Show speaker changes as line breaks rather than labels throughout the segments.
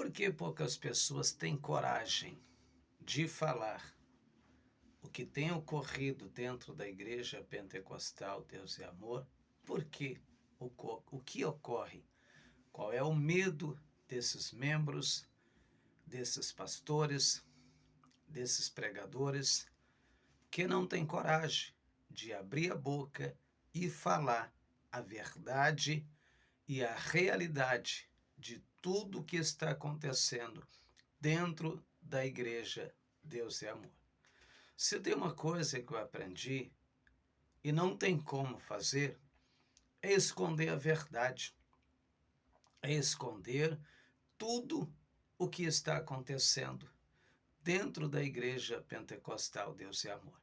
Por que poucas pessoas têm coragem de falar o que tem ocorrido dentro da Igreja Pentecostal Deus e Amor? Por que o que ocorre? Qual é o medo desses membros, desses pastores, desses pregadores que não têm coragem de abrir a boca e falar a verdade e a realidade de tudo o que está acontecendo dentro da Igreja Deus e Amor? Se tem uma coisa que eu aprendi e não tem como fazer, é esconder a verdade, é esconder tudo o que está acontecendo dentro da Igreja Pentecostal Deus e Amor.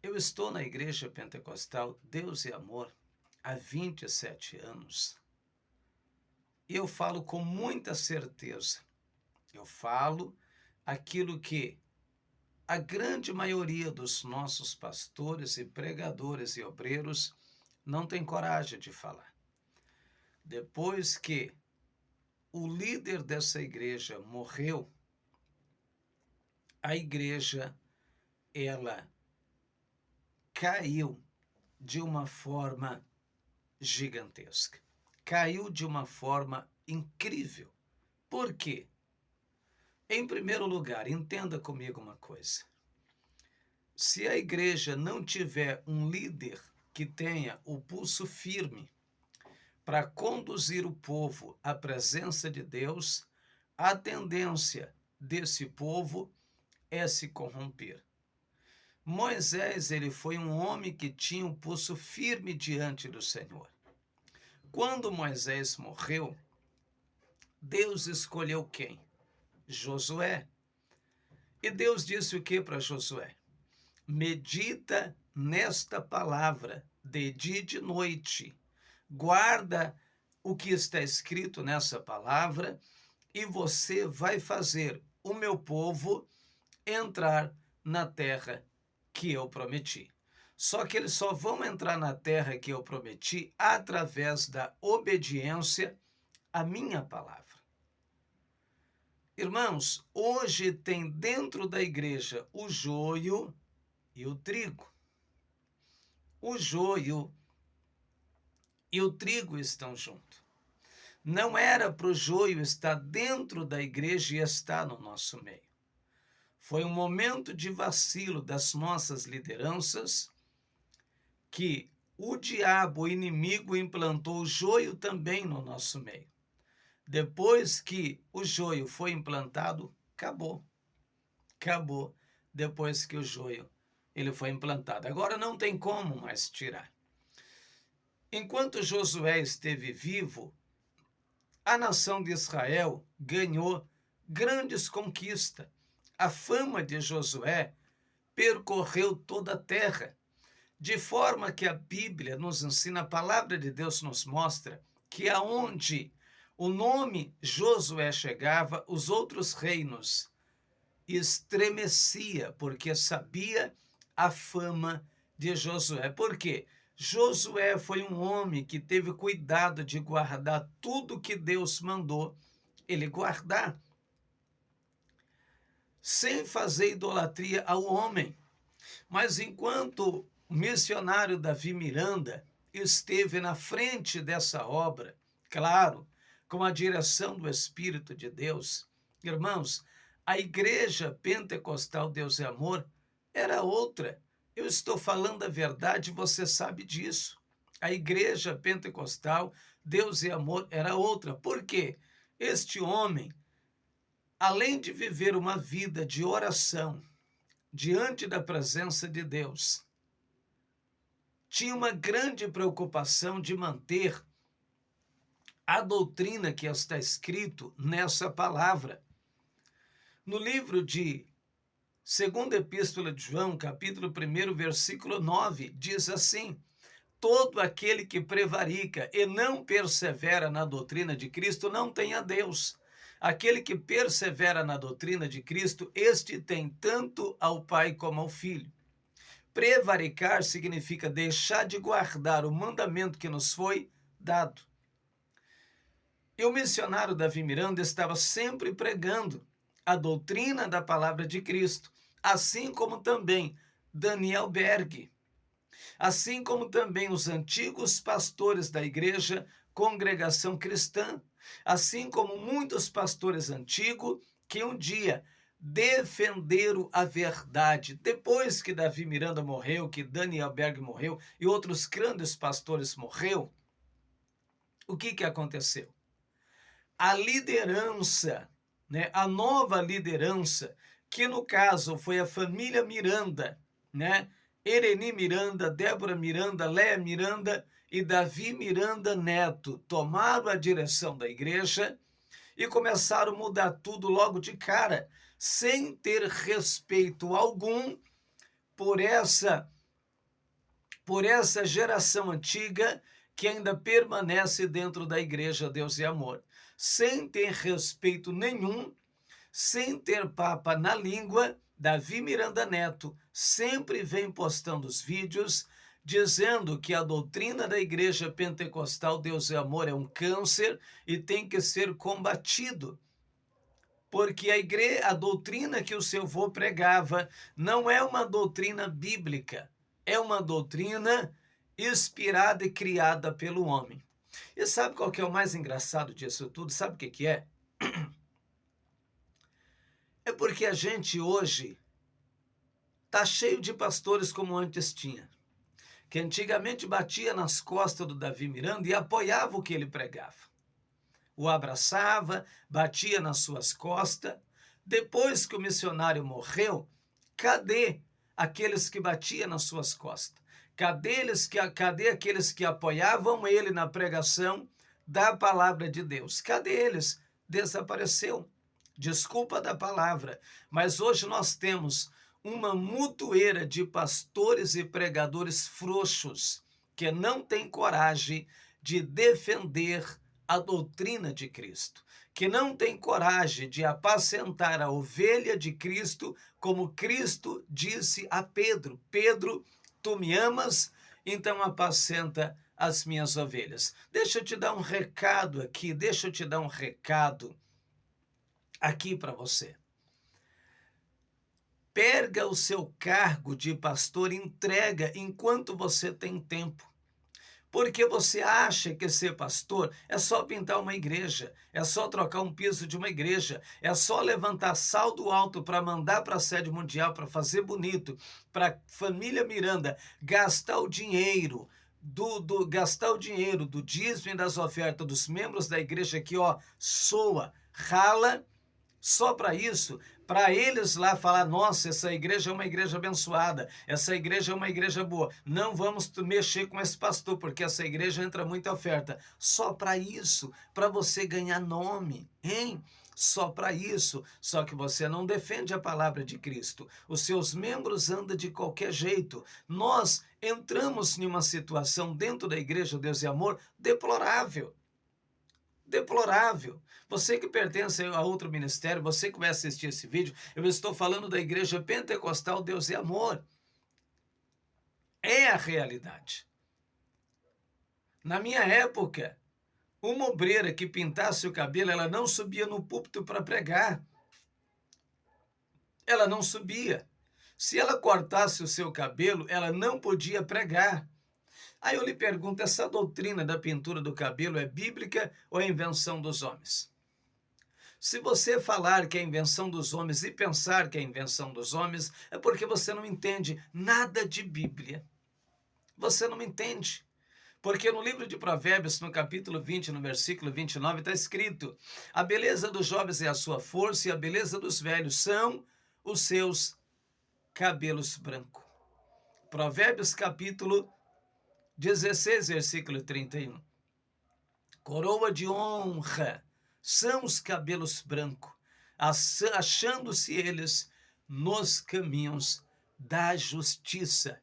Eu estou na Igreja Pentecostal Deus e Amor há 27 anos e eu falo com muita certeza. Eu falo aquilo que a grande maioria dos nossos pastores e pregadores e obreiros não tem coragem de falar. Depois que o líder dessa igreja morreu, a igreja, ela caiu de uma forma gigantesca. Caiu de uma forma incrível. Por quê? Em primeiro lugar, entenda comigo uma coisa. Se a igreja não tiver um líder que tenha o pulso firme para conduzir o povo à presença de Deus, a tendência desse povo é se corromper. Moisés, ele foi um homem que tinha um pulso firme diante do Senhor. Quando Moisés morreu, Deus escolheu quem? Josué. E Deus disse o que para Josué? Medita nesta palavra de dia e de noite. Guarda o que está escrito nessa palavra e você vai fazer o meu povo entrar na terra que eu prometi. Só que eles só vão entrar na terra que eu prometi através da obediência à minha palavra. Irmãos, hoje tem dentro da igreja o joio e o trigo. O joio e o trigo estão juntos. Não era para o joio estar dentro da igreja e estar no nosso meio. Foi um momento de vacilo das nossas lideranças que o diabo, o inimigo, implantou o joio também no nosso meio. Depois que o joio foi implantado, acabou. Acabou depois que o joio ele foi implantado. Agora não tem como mais tirar. Enquanto Josué esteve vivo, a nação de Israel ganhou grandes conquistas. A fama de Josué percorreu toda a terra, de forma que a Bíblia nos ensina, a palavra de Deus nos mostra que aonde o nome Josué chegava, os outros reinos estremecia, porque sabia a fama de Josué. Por quê? Josué foi um homem que teve cuidado de guardar tudo que Deus mandou ele guardar, sem fazer idolatria ao homem. Mas enquanto o missionário Davi Miranda esteve na frente dessa obra, claro, com a direção do Espírito de Deus, irmãos, a Igreja Pentecostal Deus e Amor era outra. Eu estou falando a verdade, você sabe disso. A Igreja Pentecostal Deus e Amor era outra. Por quê? Este homem, além de viver uma vida de oração diante da presença de Deus, tinha uma grande preocupação de manter a doutrina que está escrito nessa palavra. No livro de 2ª Epístola de João, capítulo 1, versículo 9, diz assim: todo aquele que prevarica e não persevera na doutrina de Cristo não tem a Deus. Aquele que persevera na doutrina de Cristo, este tem tanto ao Pai como ao Filho. Prevaricar significa deixar de guardar o mandamento que nos foi dado. E o missionário Davi Miranda estava sempre pregando a doutrina da palavra de Cristo, assim como também Daniel Berg, assim como também os antigos pastores da igreja Congregação Cristã, assim como muitos pastores antigos que um dia defenderam a verdade. Depois que Davi Miranda morreu, que Daniel Berg morreu e outros grandes pastores morreu, o que aconteceu? A liderança, né, a nova liderança, que no caso foi a família Miranda, né, Ereni Miranda, Débora Miranda, Léa Miranda e Davi Miranda Neto, tomaram a direção da igreja e começaram a mudar tudo logo de cara, sem ter respeito algum por essa geração antiga que ainda permanece dentro da igreja Deus e Amor, sem ter respeito nenhum, sem ter papa na língua. Davi Miranda Neto sempre vem postando os vídeos dizendo que a doutrina da igreja pentecostal Deus e Amor é um câncer e tem que ser combatido. Porque a doutrina que o seu avô pregava não é uma doutrina bíblica, é uma doutrina inspirada e criada pelo homem. E sabe qual que é o mais engraçado disso tudo? Sabe o que é? É porque a gente hoje está cheio de pastores como antes tinha, que antigamente batia nas costas do Davi Miranda e apoiava o que ele pregava. O abraçava, batia nas suas costas. Depois que o missionário morreu, cadê aqueles que batiam nas suas costas? Cadê aqueles que apoiavam ele na pregação da palavra de Deus? Cadê eles? Desapareceu. Desculpa da palavra, mas hoje nós temos uma mutueira de pastores e pregadores frouxos que não têm coragem de defender a doutrina de Cristo, que não tem coragem de apacentar a ovelha de Cristo, como Cristo disse a Pedro: Pedro, tu me amas, então apacenta as minhas ovelhas. Deixa eu te dar um recado aqui para você. Pega o seu cargo de pastor e entrega enquanto você tem tempo. Porque você acha que ser pastor é só pintar uma igreja, é só trocar um piso de uma igreja, é só levantar saldo alto para mandar para a sede mundial, para fazer bonito, para a família Miranda gastar o dinheiro do dízimo e das ofertas dos membros da igreja que soa, rala, só para isso, para eles lá falar: nossa, essa igreja é uma igreja abençoada, essa igreja é uma igreja boa, não vamos mexer com esse pastor, porque essa igreja entra muita oferta. Só para isso, para você ganhar nome, hein? Só para isso. Só que você não defende a palavra de Cristo. Os seus membros andam de qualquer jeito. Nós entramos em uma situação dentro da igreja Deus e Amor deplorável. Deplorável. Você que pertence a outro ministério, você que vai assistir esse vídeo, eu estou falando da igreja pentecostal Deus e Amor. É a realidade. Na minha época, uma obreira que pintasse o cabelo, ela não subia no púlpito para pregar. Ela não subia. Se ela cortasse o seu cabelo, ela não podia pregar. Aí eu lhe pergunto, essa doutrina da pintura do cabelo é bíblica ou é invenção dos homens? Se você falar que é invenção dos homens e pensar que é invenção dos homens, é porque você não entende nada de Bíblia. Você não entende. Porque no livro de Provérbios, no capítulo 20, no versículo 29, está escrito: a beleza dos jovens é a sua força e a beleza dos velhos são os seus cabelos brancos. Provérbios capítulo 16, versículo 31. Coroa de honra são os cabelos brancos, achando-se eles nos caminhos da justiça.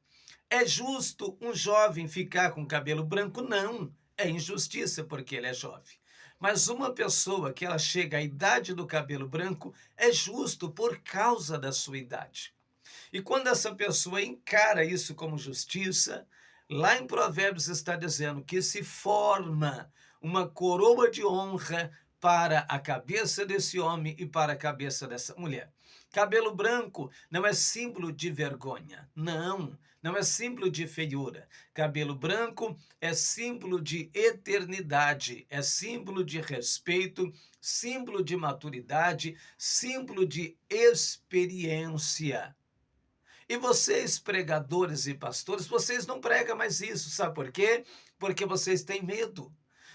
É justo um jovem ficar com cabelo branco? Não, é injustiça porque ele é jovem. Mas uma pessoa que ela chega à idade do cabelo branco, é justo por causa da sua idade. E quando essa pessoa encara isso como justiça, lá em Provérbios está dizendo que se forma uma coroa de honra para a cabeça desse homem e para a cabeça dessa mulher. Cabelo branco não é símbolo de vergonha, não é símbolo de feiura. Cabelo branco é símbolo de eternidade, é símbolo de respeito, símbolo de maturidade, símbolo de experiência. E vocês, pregadores e pastores, vocês não pregam mais isso, sabe por quê? Porque vocês têm medo.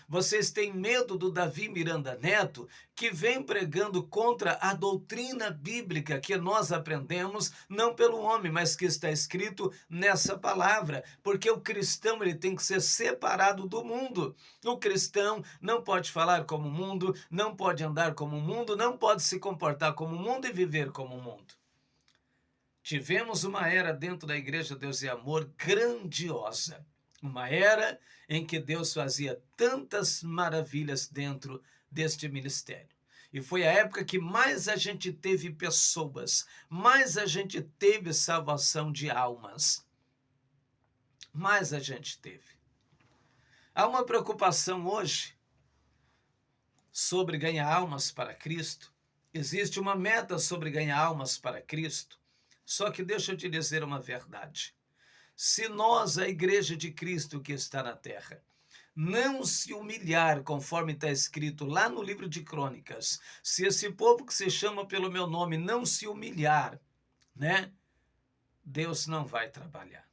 Vocês têm medo do Davi Miranda Neto, que vem pregando contra a doutrina bíblica que nós aprendemos, não pelo homem, mas que está escrito nessa palavra. Porque o cristão ele tem que ser separado do mundo. O cristão não pode falar como o mundo, não pode andar como o mundo, não pode se comportar como o mundo e viver como o mundo. Tivemos uma era dentro da Igreja Deus e Amor grandiosa. Uma era em que Deus fazia tantas maravilhas dentro deste ministério. E foi a época que mais a gente teve pessoas, mais a gente teve salvação de almas. Mais a gente teve. Há uma preocupação hoje sobre ganhar almas para Cristo. Existe uma meta sobre ganhar almas para Cristo. Só que deixa eu te dizer uma verdade. Se nós, a Igreja de Cristo que está na terra, não se humilhar, conforme está escrito lá no livro de Crônicas, se esse povo que se chama pelo meu nome não se humilhar, né? Deus não vai trabalhar.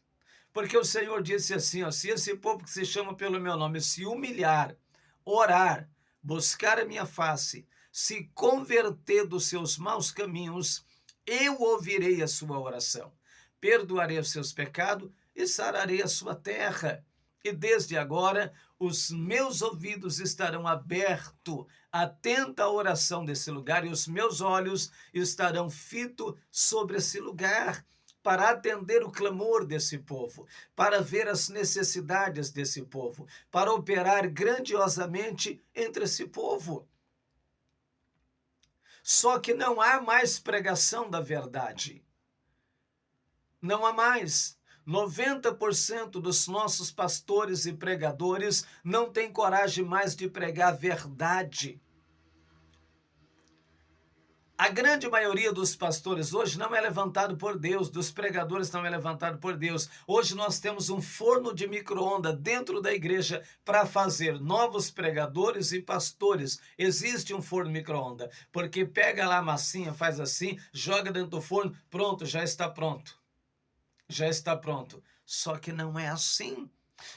Porque o Senhor disse assim, ó, se esse povo que se chama pelo meu nome se humilhar, orar, buscar a minha face, se converter dos seus maus caminhos, eu ouvirei a sua oração, perdoarei os seus pecados e sararei a sua terra. E desde agora os meus ouvidos estarão abertos, atenta à oração desse lugar, e os meus olhos estarão fitos sobre esse lugar, para atender o clamor desse povo, para ver as necessidades desse povo, para operar grandiosamente entre esse povo. Só que não há mais pregação da verdade. Não há mais. 90% dos nossos pastores e pregadores não têm coragem mais de pregar a verdade. A grande maioria dos pastores hoje não é levantado por Deus, dos pregadores não é levantado por Deus. Hoje nós temos um forno de micro-ondas dentro da igreja para fazer novos pregadores e pastores. Existe um forno micro-ondas, porque pega lá a massinha, faz assim, joga dentro do forno, pronto, já está pronto. Já está pronto. Só que não é assim.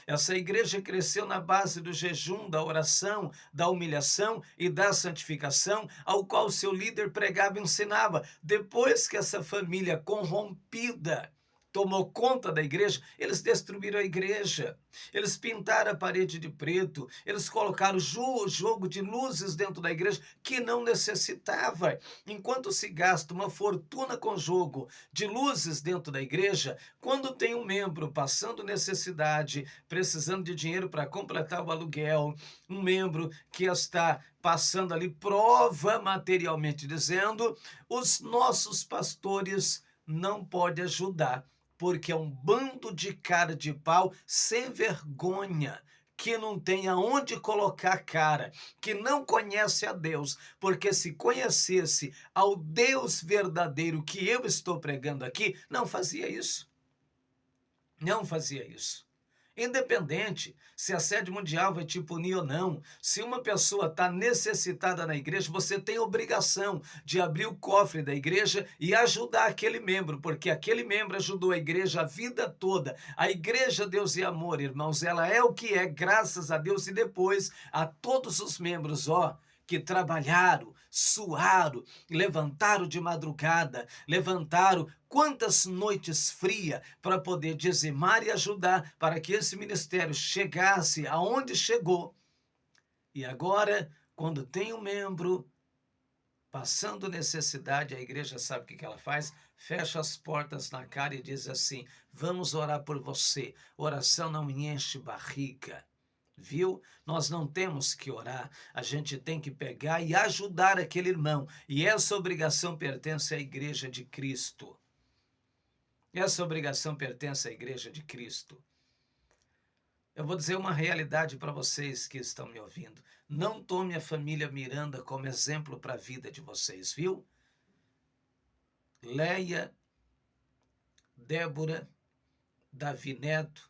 Essa igreja cresceu na base do jejum, da oração, da humilhação e da santificação, ao qual seu líder pregava e ensinava. Depois que essa família corrompida tomou conta da igreja, eles destruíram a igreja. Eles pintaram a parede de preto, eles colocaram jogo de luzes dentro da igreja que não necessitava. Enquanto se gasta uma fortuna com jogo de luzes dentro da igreja, quando tem um membro passando necessidade, precisando de dinheiro para completar o aluguel, um membro que está passando ali prova materialmente dizendo, os nossos pastores não podem ajudar, porque é um bando de cara de pau sem vergonha, que não tem aonde colocar a cara, que não conhece a Deus, porque se conhecesse ao Deus verdadeiro que eu estou pregando aqui, não fazia isso. Não fazia isso. Independente se a sede mundial vai te punir ou não, se uma pessoa está necessitada na igreja, você tem obrigação de abrir o cofre da igreja e ajudar aquele membro, porque aquele membro ajudou a igreja a vida toda. A igreja Deus e Amor, irmãos, ela é o que é, graças a Deus, e depois a todos os membros, que trabalharam, suaram, levantaram de madrugada, levantaram quantas noites frias para poder dizimar e ajudar para que esse ministério chegasse aonde chegou. E agora, quando tem um membro passando necessidade, a igreja sabe o que ela faz? Fecha as portas na cara e diz assim, vamos orar por você. Oração não enche barriga. Viu? Nós não temos que orar, a gente tem que pegar e ajudar aquele irmão. E essa obrigação pertence à igreja de Cristo. Essa obrigação pertence à igreja de Cristo. Eu vou dizer uma realidade para vocês que estão me ouvindo. Não tome a família Miranda como exemplo para a vida de vocês, viu? Leia, Débora, Davi Neto,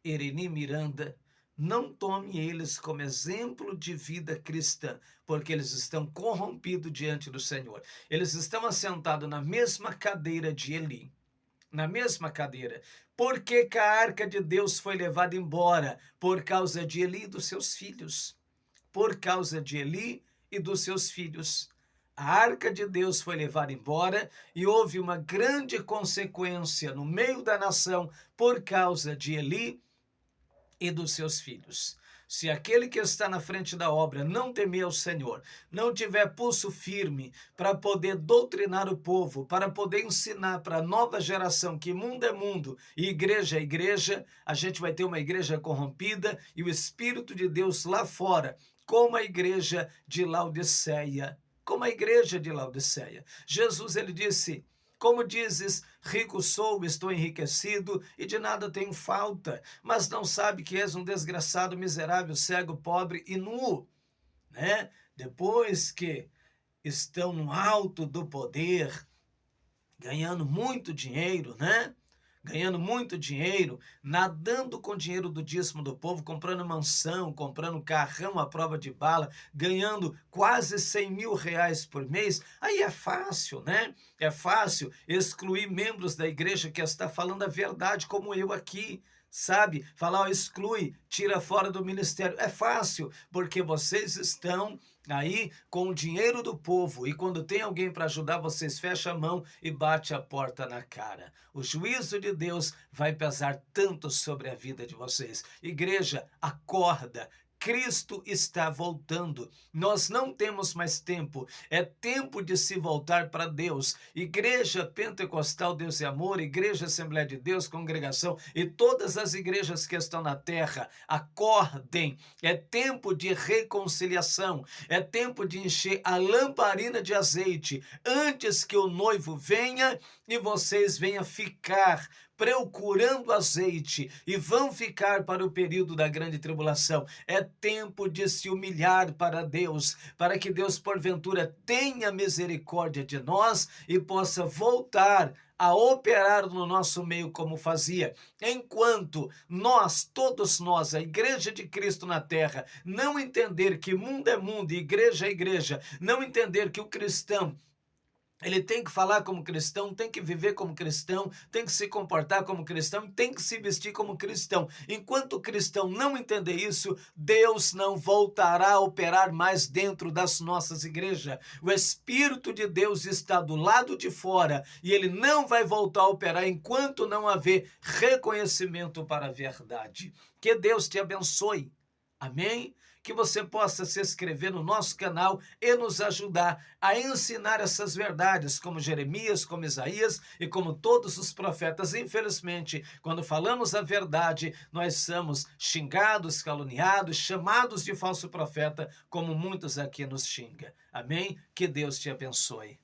Ereni Miranda, não tome eles como exemplo de vida cristã, porque eles estão corrompidos diante do Senhor. Eles estão assentados na mesma cadeira de Eli, na mesma cadeira. Por que que a arca de Deus foi levada embora? Por causa de Eli e dos seus filhos. Por causa de Eli e dos seus filhos. A arca de Deus foi levada embora e houve uma grande consequência no meio da nação por causa de Eli e dos seus filhos. Se aquele que está na frente da obra não temer ao Senhor, não tiver pulso firme para poder doutrinar o povo, para poder ensinar para a nova geração que mundo é mundo e igreja é igreja, a gente vai ter uma igreja corrompida e o Espírito de Deus lá fora, como a igreja de Laodiceia. Como a igreja de Laodiceia. Jesus, ele disse: como dizes, rico sou, estou enriquecido e de nada tenho falta, mas não sabe que és um desgraçado, miserável, cego, pobre e nu, né? Depois que estão no alto do poder, ganhando muito dinheiro, né? Ganhando muito dinheiro, nadando com dinheiro do dízimo do povo, comprando mansão, comprando carrão à prova de bala, ganhando quase 100 mil reais por mês, aí é fácil, né? É fácil excluir membros da igreja que está falando a verdade, como eu aqui, sabe? Falar, ó, exclui, tira fora do ministério. É fácil, porque vocês estão aí com o dinheiro do povo, e quando tem alguém para ajudar, vocês fecham a mão e bate a porta na cara. O juízo de Deus vai pesar tanto sobre a vida de vocês. Igreja, acorda. Cristo está voltando. Nós não temos mais tempo. É tempo de se voltar para Deus. Igreja Pentecostal Deus e Amor, Igreja Assembleia de Deus, Congregação e todas as igrejas que estão na terra, acordem. É tempo de reconciliação. É tempo de encher a lamparina de azeite antes que o noivo venha e vocês venham ficar procurando azeite e vão ficar para o período da grande tribulação. É tempo de se humilhar para Deus, para que Deus porventura tenha misericórdia de nós e possa voltar a operar no nosso meio como fazia. Enquanto nós, todos nós, a igreja de Cristo na terra, não entender que mundo é mundo e igreja é igreja, não entender que o cristão ele tem que falar como cristão, tem que viver como cristão, tem que se comportar como cristão, tem que se vestir como cristão. Enquanto o cristão não entender isso, Deus não voltará a operar mais dentro das nossas igrejas. O Espírito de Deus está do lado de fora e ele não vai voltar a operar enquanto não haver reconhecimento para a verdade. Que Deus te abençoe. Amém? Que você possa se inscrever no nosso canal e nos ajudar a ensinar essas verdades, como Jeremias, como Isaías e como todos os profetas. Infelizmente, quando falamos a verdade, nós somos xingados, caluniados, chamados de falso profeta, como muitos aqui nos xingam. Amém? Que Deus te abençoe.